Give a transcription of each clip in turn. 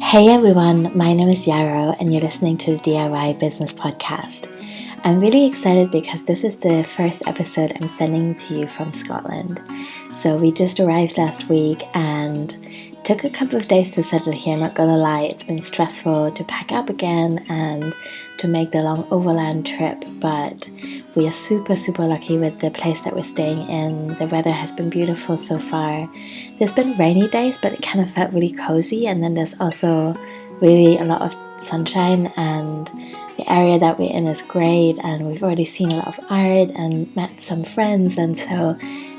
Hey everyone, my name is Yarrow and you're listening to the Embodied Business Podcast. I'm really excited because this is the first episode I'm sending to you from Scotland. So we just arrived last week and took a couple of days to settle here. I'm not gonna lie, it's been stressful to pack up again and to make the long overland trip, but we are super lucky with the place that we're staying in. The weather has been beautiful so far. There's been rainy days, but it kind of felt really cozy, and then there's also really a lot of sunshine, and the area that we're in is great, and we've already seen a lot of art and met some friends, and so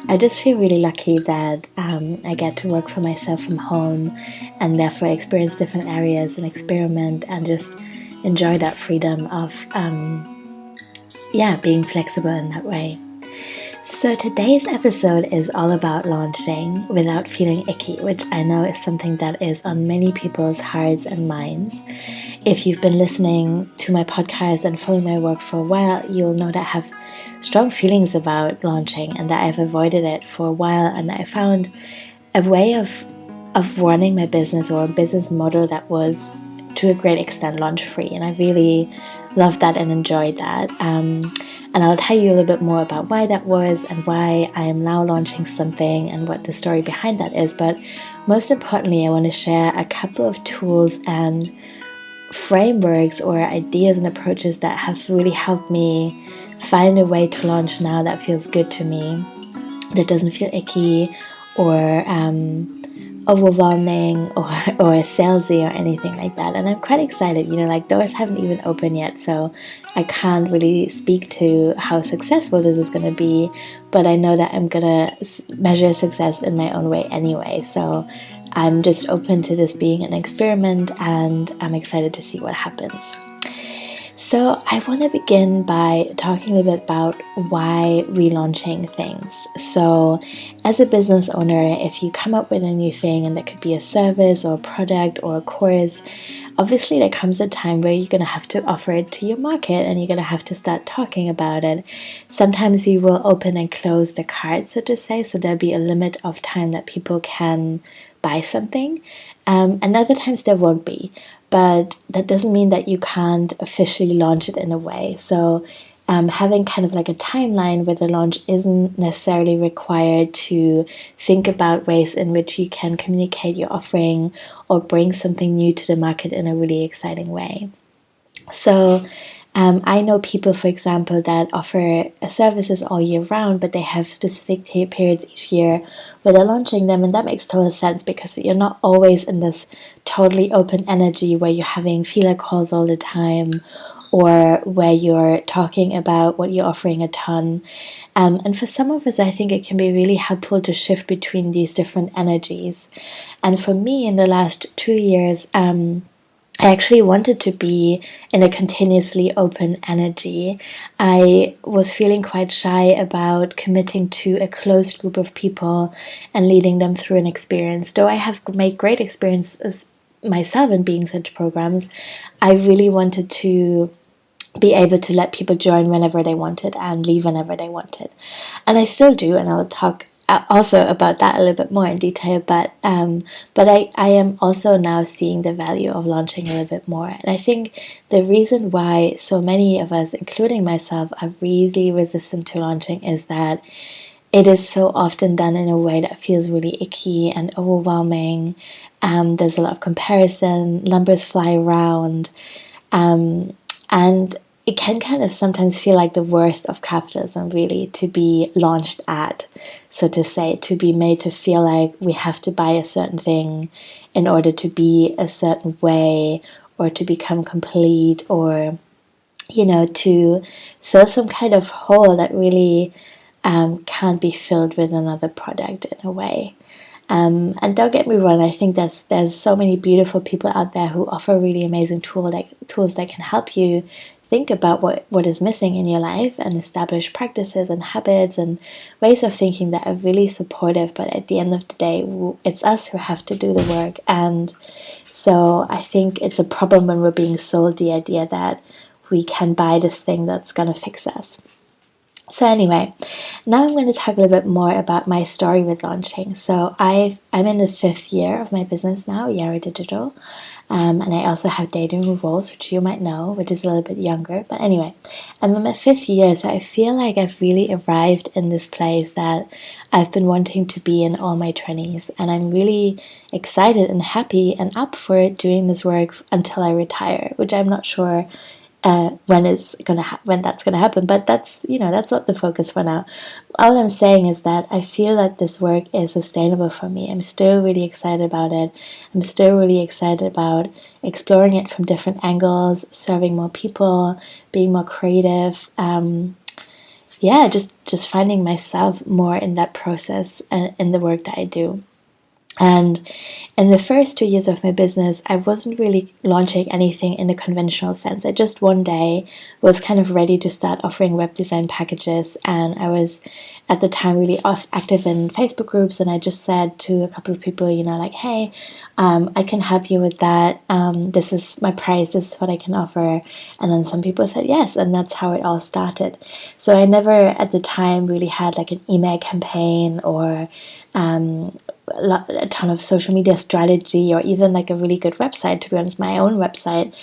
I just feel really lucky that I get to work for myself from home and therefore experience different areas and experiment and just enjoy that freedom of being flexible in that way. So today's episode is all about launching without feeling icky, which I know is something that is on many people's hearts and minds. If you've been listening to my podcast and following my work for a while, you'll know that I have strong feelings about launching and that I've avoided it for a while, and I found a way of running my business or a business model that was to a great extent launch free, and I really loved that and enjoyed that. And I'll tell you a little bit more about why that was and why I am now launching something and what the story behind that is. But most importantly, I want to share a couple of tools and frameworks or ideas and approaches that have really helped me find a way to launch now that feels good to me, that doesn't feel icky or overwhelming or salesy or anything like that. And I'm quite excited, doors haven't even opened yet, so I can't really speak to how successful this is going to be, but I know that I'm going to measure success in my own way anyway, so I'm just open to this being an experiment, and I'm excited to see what happens. So I want to begin by talking a little bit about why relaunching things. So as a business owner, if you come up with a new thing, and that could be a service or a product or a course, obviously there comes a time where you're going to have to offer it to your market and you're going to have to start talking about it. Sometimes you will open and close the cart, so to say, so there'll be a limit of time that people can buy something, and other times there won't be. But that doesn't mean that you can't officially launch it in a way. So having kind of like a timeline where the launch isn't necessarily required to think about ways in which you can communicate your offering or bring something new to the market in a really exciting way. So I know people, for example, that offer services all year round, but they have specific periods each year where they're launching them, and that makes total sense because you're not always in this totally open energy where you're having feeler calls all the time or where you're talking about what you're offering a ton. And for some of us, I think it can be really helpful to shift between these different energies. And for me, in the last 2 years, I actually wanted to be in a continuously open energy. I was feeling quite shy about committing to a closed group of people and leading them through an experience. Though I have made great experiences myself in being such programs, I really wanted to be able to let people join whenever they wanted and leave whenever they wanted. And I still do, and I'll talk also about that a little bit more in detail, but I am also now seeing the value of launching a little bit more. And I think the reason why so many of us, including myself, are really resistant to launching is that it is so often done in a way that feels really icky and overwhelming. There's a lot of comparison, numbers fly around, and it can kind of sometimes feel like the worst of capitalism, really, to be launched at, so to say, to be made to feel like we have to buy a certain thing in order to be a certain way or to become complete or, to fill some kind of hole that really can't be filled with another product in a way. And don't get me wrong, I think there's so many beautiful people out there who offer really amazing tools that can help you think about what is missing in your life and establish practices and habits and ways of thinking that are really supportive. But at the end of the day, it's us who have to do the work. And so I think it's a problem when we're being sold the idea that we can buy this thing that's going to fix us. So anyway, now I'm going to talk a little bit more about my story with launching. So I'm in the 5th year of my business now, Yara Digital, and I also have Dating Revolves, which you might know, which is a little bit younger. But anyway, I'm in my 5th year, so I feel like I've really arrived in this place that I've been wanting to be in all my 20s, and I'm really excited and happy and up for doing this work until I retire, which I'm not sure when that's gonna happen, but that's not the focus for now. All I'm saying is that I feel that this work is sustainable for me. I'm still really excited about it. I'm still really excited about exploring it from different angles, serving more people, being more creative. Just finding myself more in that process and in the work that I do. And in the first 2 years of my business, I wasn't really launching anything in the conventional sense. I just one day was kind of ready to start offering web design packages, and I was at the time really active in Facebook groups, and I just said to a couple of people, like, hey, I can help you with that. This is my price, this is what I can offer. And then some people said yes, and that's how it all started. So I never at the time really had like an email campaign or a ton of social media strategy or even like a really good website, to be honest, my own website.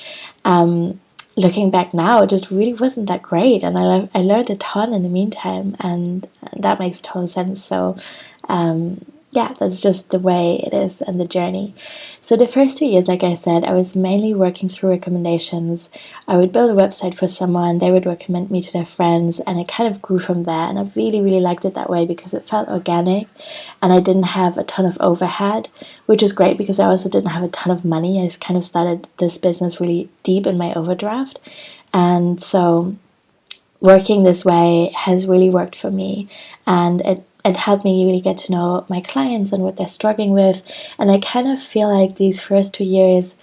Looking back now, it just really wasn't that great, and I learned a ton in the meantime, and that makes total sense. So that's just the way it is and the journey. So the first 2 years, like I said, I was mainly working through recommendations. I would build a website for someone, they would recommend me to their friends, and it kind of grew from there. And I really, really liked it that way because it felt organic, and I didn't have a ton of overhead, which is great because I also didn't have a ton of money. I kind of started this business really deep in my overdraft, and so working this way has really worked for me, and it helped me really get to know my clients and what they're struggling with. And I kind of feel like these first 2 years,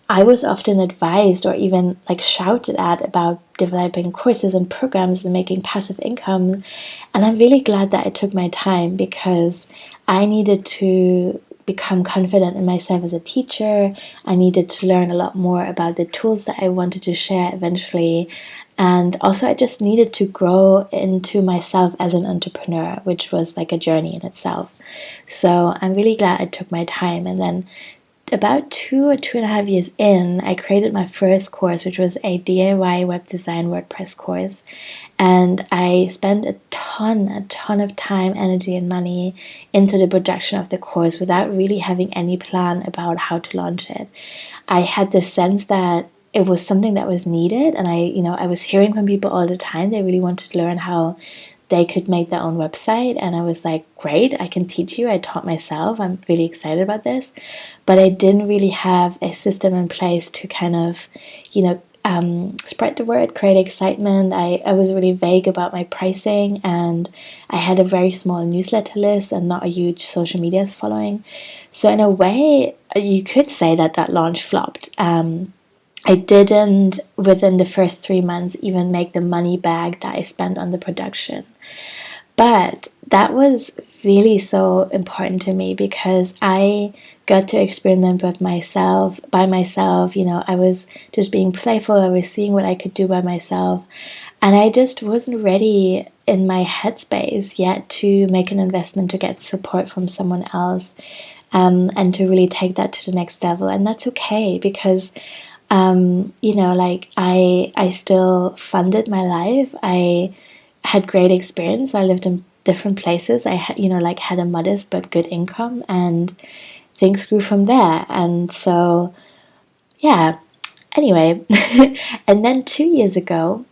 I was often advised or even like shouted at about developing courses and programs and making passive income. And I'm really glad that I took my time, because I needed to become confident in myself as a teacher. I needed to learn a lot more about the tools that I wanted to share eventually. And also I just needed to grow into myself as an entrepreneur, which was like a journey in itself. So I'm really glad I took my time. And then about 2 or 2.5 years in, I created my first course, which was a DIY web design WordPress course. And I spent a ton of time, energy, and money into the production of the course without really having any plan about how to launch it. I had this sense that it was something that was needed, and I was hearing from people all the time they really wanted to learn how they could make their own website, and I was like, great, I can teach you. I taught myself. I'm really excited about this, but I didn't really have a system in place to kind of, spread the word, create excitement. I was really vague about my pricing, and I had a very small newsletter list and not a huge social media following. So in a way, you could say that launch flopped. I didn't, within the first 3 months, even make the money back that I spent on the production. But that was really so important to me because I got to experiment with myself, by myself. I was just being playful. I was seeing what I could do by myself. And I just wasn't ready in my headspace yet to make an investment to get support from someone else, and to really take that to the next level. And that's okay, because I still funded my life. I had great experience. I lived in different places. I had, had a modest but good income, and things grew from there. And so, yeah, anyway, and then 2 years ago,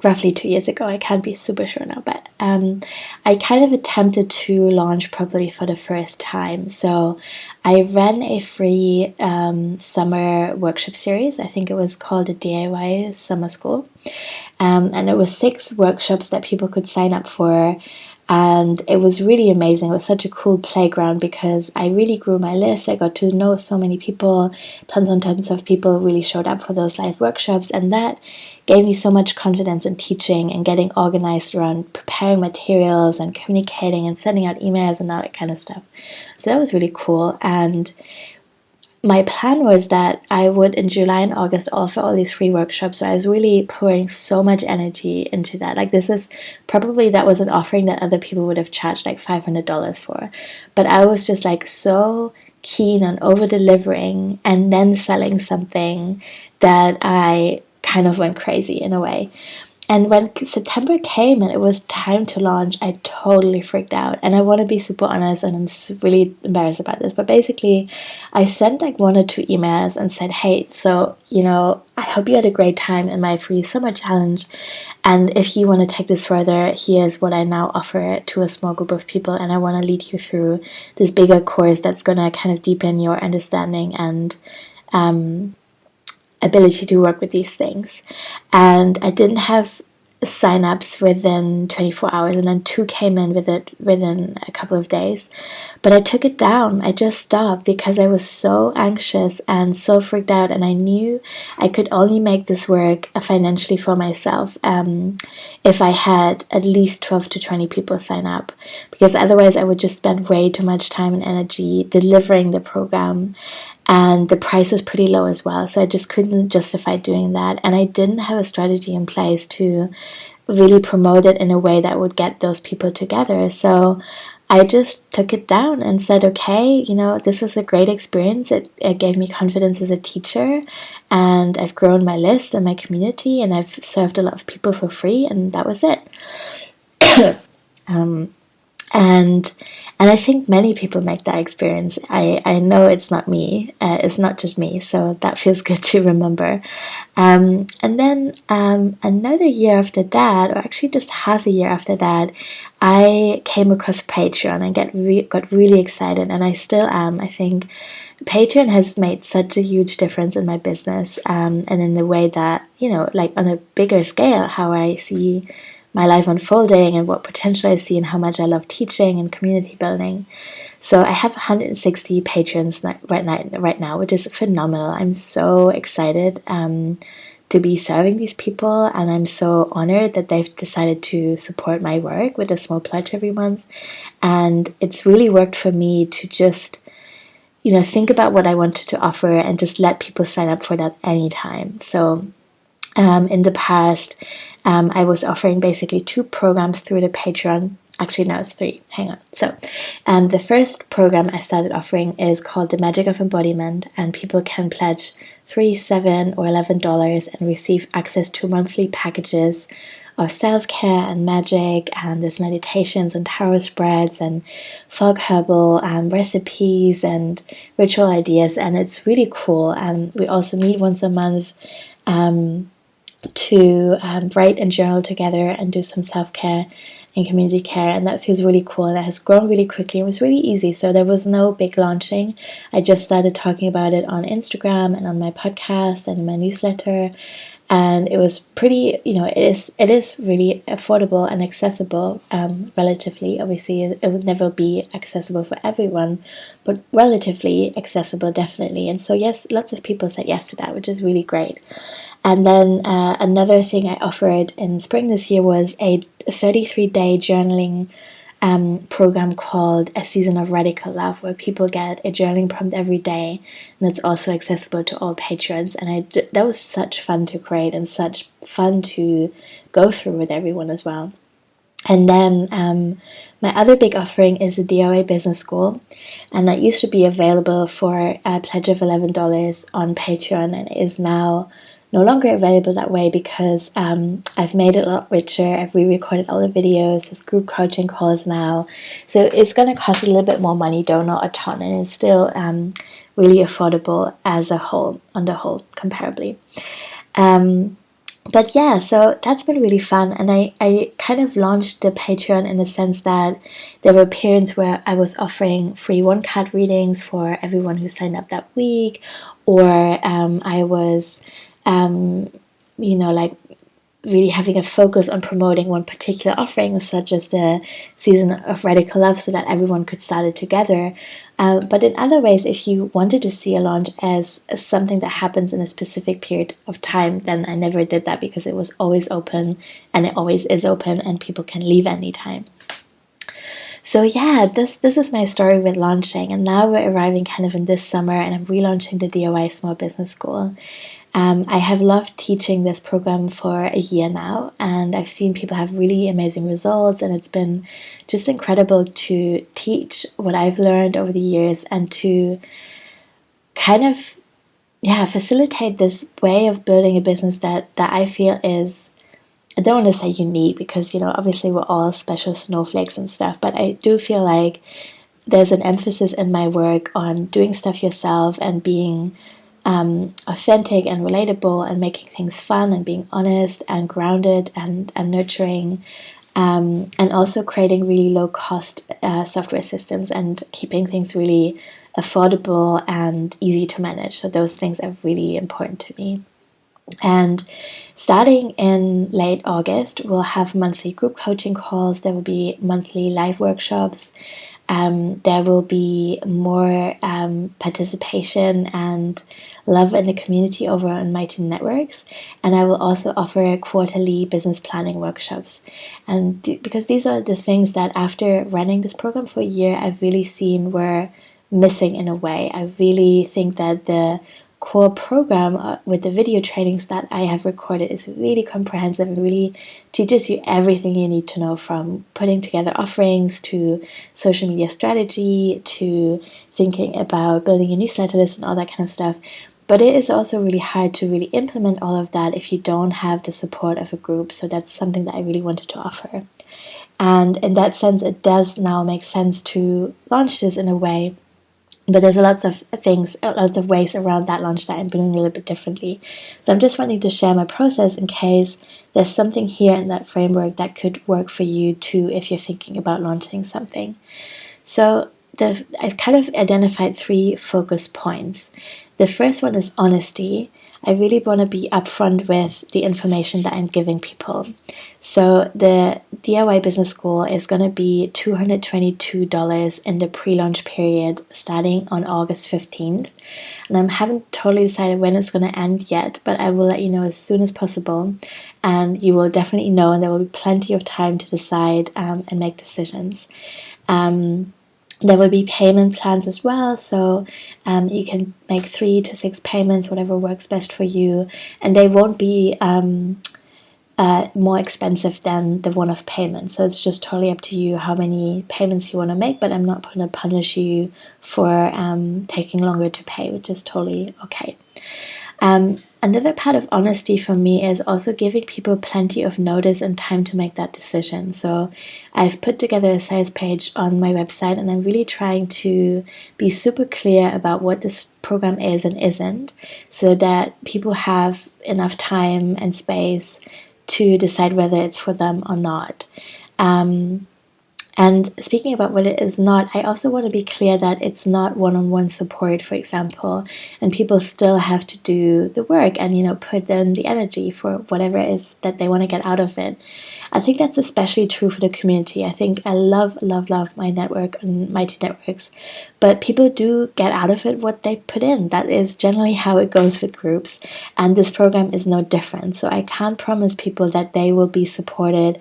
roughly 2 years ago, I can't be super sure now, but I kind of attempted to launch properly for the first time. So I ran a free summer workshop series. I think it was called the DIY Summer School. And it was 6 workshops that people could sign up for. And it was really amazing. It was such a cool playground because I really grew my list. I got to know so many people. Tons and tons of people really showed up for those live workshops. And that gave me so much confidence in teaching and getting organized around preparing materials and communicating and sending out emails and all that kind of stuff. So that was really cool. And my plan was that I would in July and August offer all these free workshops. So I was really pouring so much energy into that. Like this is probably, that was an offering that other people would have charged like $500 for. But I was just like so keen on over delivering and then selling something that I kind of went crazy in a way. And when September came and it was time to launch, I totally freaked out. And I want to be super honest, and I'm really embarrassed about this. But basically, I sent like 1 or 2 emails and said, hey, so, I hope you had a great time in my free summer challenge. And if you want to take this further, here's what I now offer to a small group of people. And I want to lead you through this bigger course that's going to kind of deepen your understanding and ability to work with these things. And I didn't have sign-ups within 24 hours, and then 2 came in within a couple of days. But I took it down. I just stopped because I was so anxious and so freaked out, and I knew I could only make this work financially for myself if I had at least 12 to 20 people sign up, because otherwise I would just spend way too much time and energy delivering the program. And the price was pretty low as well, so I just couldn't justify doing that. And I didn't have a strategy in place to really promote it in a way that would get those people together. So I just took it down and said, okay, this was a great experience. It gave me confidence as a teacher, and I've grown my list and my community, and I've served a lot of people for free, and that was it. And I think many people make that experience. I know it's not me. It's not just me. So that feels good to remember. And then another year after that, or actually just half a year after that, I came across Patreon and got really excited. And I still am. I think Patreon has made such a huge difference in my business, and in the way that, like on a bigger scale, how I see my life unfolding and what potential I see and how much I love teaching and community building. So I have 160 patrons right now, which is phenomenal. I'm so excited to be serving these people, and I'm so honored that they've decided to support my work with a small pledge every month. And it's really worked for me to just think about what I wanted to offer and just let people sign up for that anytime. So in the past, I was offering basically 2 programs through the Patreon. Actually, now it's 3. Hang on. So the first program I started offering is called The Magic of Embodiment, and people can pledge $3, $7, or $11 and receive access to monthly packages of self-care and magic, and there's meditations and tarot spreads and fog herbal recipes and ritual ideas, and it's really cool. And we also meet once a month to write and journal together and do some self-care and community care, and that feels really cool, and it has grown really quickly. It was really easy, so there was no big launching. I just started talking about it on Instagram and on my podcast and my newsletter, and it was pretty, it is really affordable and accessible, relatively. Obviously, it would never be accessible for everyone, but relatively accessible, definitely. And so yes, lots of people said yes to that, which is really great. And then another thing I offered in spring this year was a 33-day journaling program called A Season of Radical Love, where people get a journaling prompt every day, and it's also accessible to all patrons. And that was such fun to create and such fun to go through with everyone as well. And then my other big offering is the DIY Business School, and that used to be available for a pledge of $11 on Patreon, and it is now no longer available that way because I've made it a lot richer. I've re-recorded all the videos. There's group coaching calls now, so it's going to cost a little bit more money, though not a ton, and it's still really affordable as a whole, on the whole, comparably. But yeah, so that's been really fun, and I kind of launched the Patreon in the sense that there were periods where I was offering free one-card readings for everyone who signed up that week, or I was like really having a focus on promoting one particular offering, such as the Season of Radical Love, so that everyone could start it together. But in other ways, if you wanted to see a launch as something that happens in a specific period of time, then I never did that because it was always open, and it always is open, and people can leave anytime. So yeah, this is my story with launching, and now we're arriving kind of in this summer, and I'm relaunching the DIY Small Business School. I have loved teaching this program for a year now, and I've seen people have really amazing results, and it's been just incredible to teach what I've learned over the years and to kind of facilitate this way of building a business that I feel is, I don't want to say unique, because obviously we're all special snowflakes and stuff, but I do feel like there's an emphasis in my work on doing stuff yourself and being authentic and relatable and making things fun and being honest and grounded and nurturing, and also creating really low cost software systems and keeping things really affordable and easy to manage. So those things are really important to me. And starting in late August, we'll have monthly group coaching calls. There will be monthly live workshops. There will be more participation and love in the community over on Mighty Networks. And I will also offer quarterly business planning workshops. And because these are the things that after running this program for a year, I've really seen were missing in a way. I really think that the core program with the video trainings that I have recorded is really comprehensive and really teaches you everything you need to know, from putting together offerings to social media strategy to thinking about building a newsletter list and all that kind of stuff. But it is also really hard to really implement all of that if you don't have the support of a group. So that's something that I really wanted to offer. And in that sense, it does now make sense to launch this in a way. But there's lots of ways around that launch that I'm doing a little bit differently. So I'm just wanting to share my process in case there's something here in that framework that could work for you too if you're thinking about launching something. So I've kind of identified 3 focus points. The first one is honesty. I really want to be upfront with the information that I'm giving people. So the DIY Business School is going to be $222 in the pre-launch period starting on August 15th. And I haven't totally decided when it's going to end yet, but I will let you know as soon as possible. And you will definitely know, and there will be plenty of time to decide and make decisions. There will be payment plans as well, so you can make 3 to 6 payments, whatever works best for you, and they won't be more expensive than the one-off payment. So it's just totally up to you how many payments you want to make, but I'm not going to punish you for taking longer to pay, which is totally okay. Another part of honesty for me is also giving people plenty of notice and time to make that decision. So I've put together a sales page on my website, and I'm really trying to be super clear about what this program is and isn't, so that people have enough time and space to decide whether it's for them or not. And speaking about what it is not, I also want to be clear that it's not one-on-one support, for example, and people still have to do the work and, put in the energy for whatever it is that they want to get out of it. I think that's especially true for the community. I think I love my network and Mighty Networks, but people do get out of it what they put in. That is generally how it goes with groups, and this program is no different. So I can't promise people that they will be supported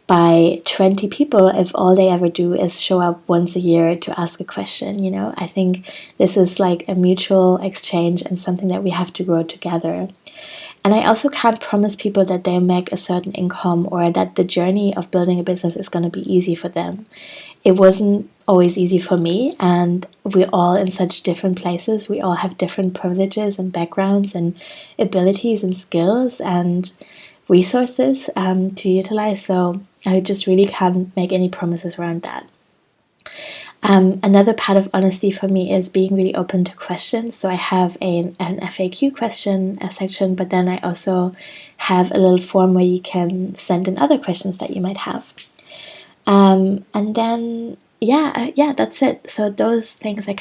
by 20 people if all they ever do is show up once a year to ask a question. I think this is like a mutual exchange and something that we have to grow together. And I also can't promise people that they'll make a certain income or that the journey of building a business is going to be easy for them. It wasn't always easy for me, and we're all in such different places. We all have different privileges and backgrounds and abilities and skills and resources to utilize. So I just really can't make any promises around that. Another part of honesty for me is being really open to questions. So I have an FAQ question section, but then I also have a little form where you can send in other questions that you might have. And then, that's it. So those things I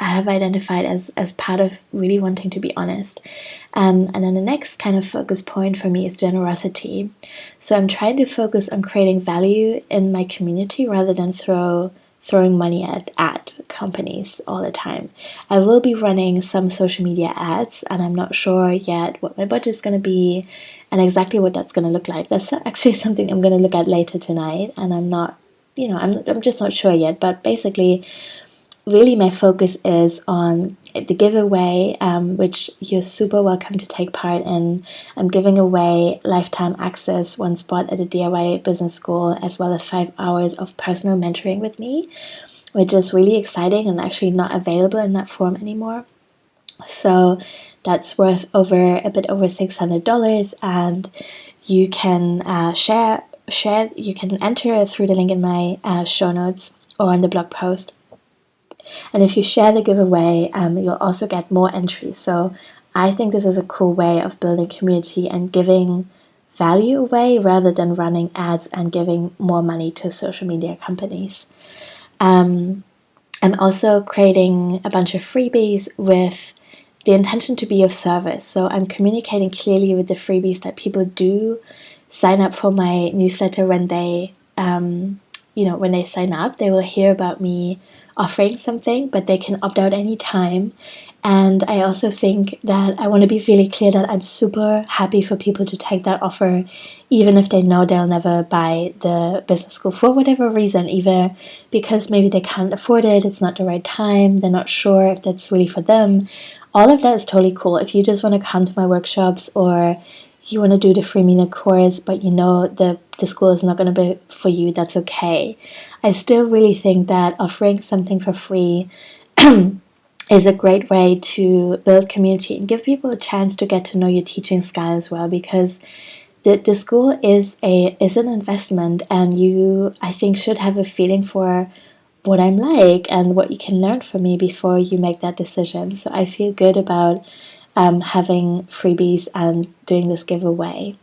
have identified as part of really wanting to be honest. And then the next kind of focus point for me is generosity. So I'm trying to focus on creating value in my community rather than throwing money at companies all the time. I will be running some social media ads, and I'm not sure yet what my budget is going to be and exactly what that's going to look like. That's actually something I'm going to look at later tonight, and I'm not I'm just not sure yet. But basically, really my focus is on the giveaway, which you're super welcome to take part in. I'm giving away lifetime access, one spot at the DIY business school, as well as 5 hours of personal mentoring with me, which is really exciting and actually not available in that form anymore. So that's worth a bit over $600, and you can share. You can enter through the link in my show notes or on the blog post. And if you share the giveaway, you'll also get more entries. So I think this is a cool way of building community and giving value away rather than running ads and giving more money to social media companies. I'm also creating a bunch of freebies with the intention to be of service. So I'm communicating clearly with the freebies that people do sign up for my newsletter. When they, when they sign up, they will hear about me offering something, but they can opt out anytime. And I also think that I want to be really clear that I'm super happy for people to take that offer, even if they know they'll never buy the business school for whatever reason, either because maybe they can't afford it, it's not the right time, they're not sure if that's really for them. All of that is totally cool. If you just want to come to my workshops, or you want to do the free mini course, but you know the school is not going to be for you, that's okay. I still really think that offering something for free is a great way to build community and give people a chance to get to know your teaching style as well, because the school is an investment, and you, I think, should have a feeling for what I'm like and what you can learn from me before you make that decision. So I feel good about having freebies and doing this giveaway.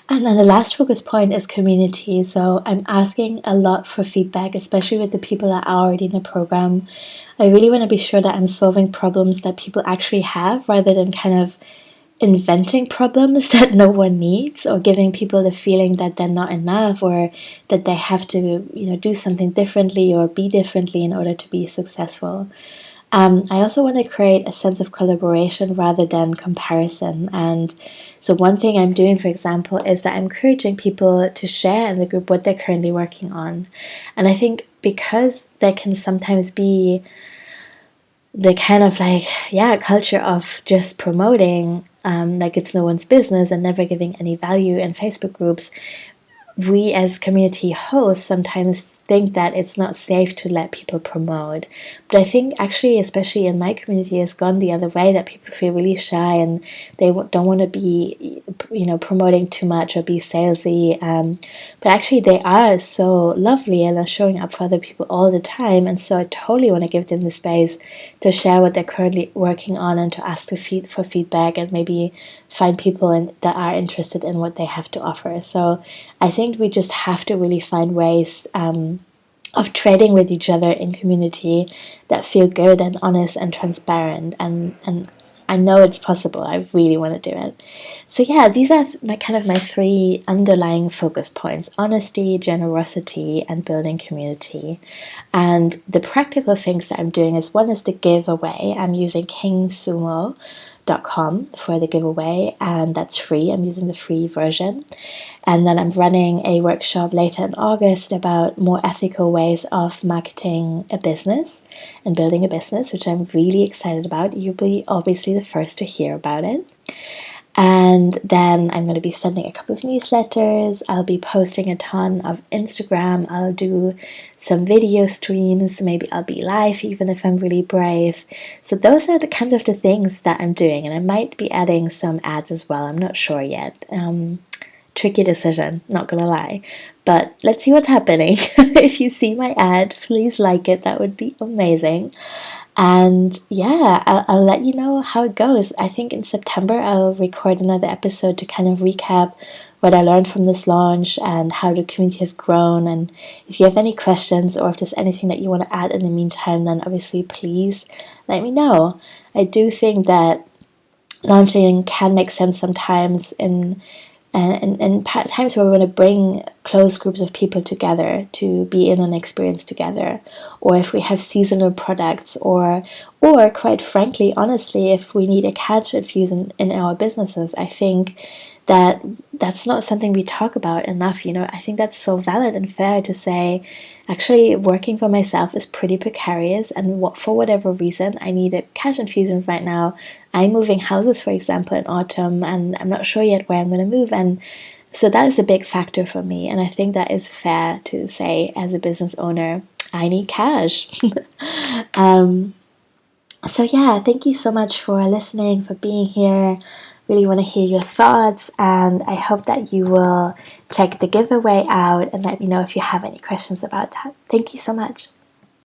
And then the last focus point is community. So I'm asking a lot for feedback, especially with the people that are already in the program. I really want to be sure that I'm solving problems that people actually have, rather than kind of inventing problems that no one needs, or giving people the feeling that they're not enough, or that they have to, do something differently or be differently in order to be successful. I also want to create a sense of collaboration rather than comparison. And so one thing I'm doing, for example, is that I'm encouraging people to share in the group what they're currently working on. And I think because there can sometimes be the kind of culture of just promoting like it's no one's business and never giving any value in Facebook groups, we as community hosts sometimes think that it's not safe to let people promote. But I think actually, especially in my community, it's gone the other way, that people feel really shy and they don't want to be, promoting too much or be salesy. But actually they are so lovely and are showing up for other people all the time. And so I totally want to give them the space to share what they're currently working on and to ask for feedback, and maybe find people that are interested in what they have to offer. So I think we just have to really find ways of trading with each other in community that feel good and honest and transparent, and I know it's possible. I really want to do it. So yeah, these are my 3 underlying focus points: honesty, generosity, and building community. And the practical things that I'm doing is, one is the giveaway. I'm using kingsumo.com for the giveaway, and that's free. I'm using the free version. And then I'm running a workshop later in August about more ethical ways of marketing a business and building a business, which I'm really excited about. You'll be obviously the first to hear about it. And then I'm going to be sending a couple of newsletters. I'll be posting a ton of Instagram. I'll do some video streams. Maybe I'll be live, even if I'm really brave. So those are the kinds of the things that I'm doing. And I might be adding some ads as well. I'm not sure yet. Tricky decision, not gonna lie. But let's see what's happening. If you see my ad, please like it. That would be amazing. And yeah, I'll let you know how it goes. I think in September I'll record another episode to kind of recap what I learned from this launch and how the community has grown. And if you have any questions, or if there's anything that you want to add in the meantime, then obviously please let me know. I do think that launching can make sense sometimes in times where we want to bring close groups of people together to be in an experience together, or if we have seasonal products, or quite frankly, honestly, if we need a catch infusion in our businesses. I think that's not something we talk about enough. I think that's so valid and fair to say, actually, working for myself is pretty precarious, and for whatever reason, I need a cash infusion right now. I'm moving houses, for example, in autumn, and I'm not sure yet where I'm going to move, and so that is a big factor for me, and I think that is fair to say as a business owner, I need cash. So yeah, thank you so much for listening, for being here. Really want to hear your thoughts, and I hope that you will check the giveaway out and let me know if you have any questions about that. Thank you so much.